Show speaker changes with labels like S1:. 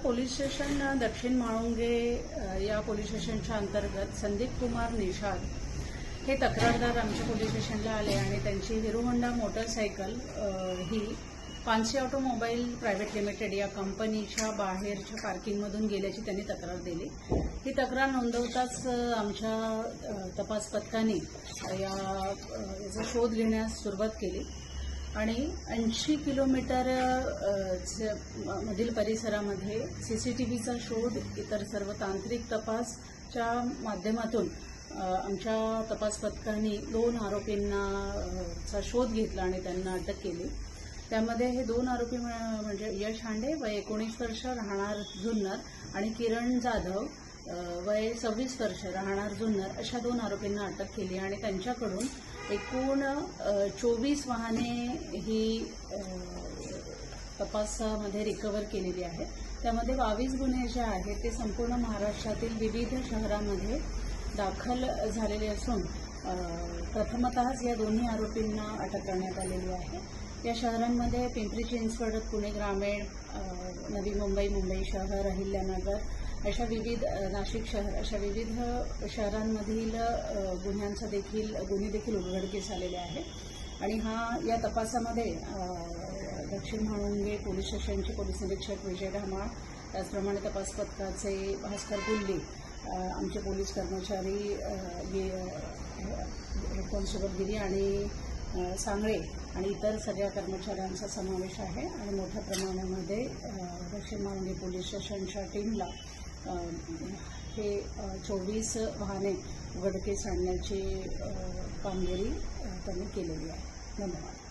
S1: Police station दक्षिण म्हाळुंगे या police स्टेशनच्या अंतर्गत संदीप कुमार निषाद हे तक्रारदार आमच्या पोलीस स्टेशनला आले आणि त्यांची हिरो होंडा मोटरसायकल ही पानसी ऑटोमोबाईल प्रायव्हेट लिमिटेड या कंपनीच्या बाहेरच्या पार्किंगमधून गेल्याची त्यांनी तक्रार दिली। ही तक्रार नोंदवताच आमच्या तपास पथकाने याचा शोध घेण्यास सुरुवात केली आणि 80 किलोमीटर मधील परिसरामध्ये सीसीटीव्हीचा शोध, इतर सर्व तांत्रिक तपासच्या माध्यमातून आमच्या तपास पथकाने 2 आरोपींचा शोध घेतला आणि त्यांना अटक केली। त्यामध्ये हे 2 आरोपी म्हणजे यश हांडे वय 19 वर्ष राहणार जुन्नर आणि किरण जाधव वय 26 वर्ष राहणार जुन्नर अशा 2 आरोपींना अटक केली आणि त्यांच्याकडून एकूण 24 वाहने ही तपासामध्ये रिकव्हर केलेली आहे। त्यामध्ये 22 गुन्हे जे आहेत ते संपूर्ण महाराष्ट्रातील विविध शहरांमध्ये दाखल झालेले असून प्रथमतःच या दोन्ही आरोपींना अटक करण्यात आलेली आहे। या शहरांमध्ये पिंपरी चिंचवड, पुणे ग्रामीण, नवी मुंबई, मुंबई शहर, अहिल्यानगर अशा विविध, नाशिक शहर अशा विविध शहरांमधील गुन्हे देखील उघडकीस आलेले आहेत आणि या तपासामध्ये दक्षिण म्हाळुंगे पोलीस स्टेशनचे पोलीस निरीक्षक विजय ढामाळ, त्याचप्रमाणे तपास पथकाचे भास्कर गुल्ली, आमचे पोलीस कर्मचारी हेड कॉन्स्टेबल गिरी आणि सांगळे आणि इतर सगळ्या कर्मचाऱ्यांचा समावेश आहे आणि मोठ्या प्रमाणामध्ये दक्षिण म्हाळुंगे पोलीस स्टेशनच्या टीमला हे 24 वाहने उघडकीस आणण्याची कामगिरी त्यांनी केलेली आहे। धन्यवाद।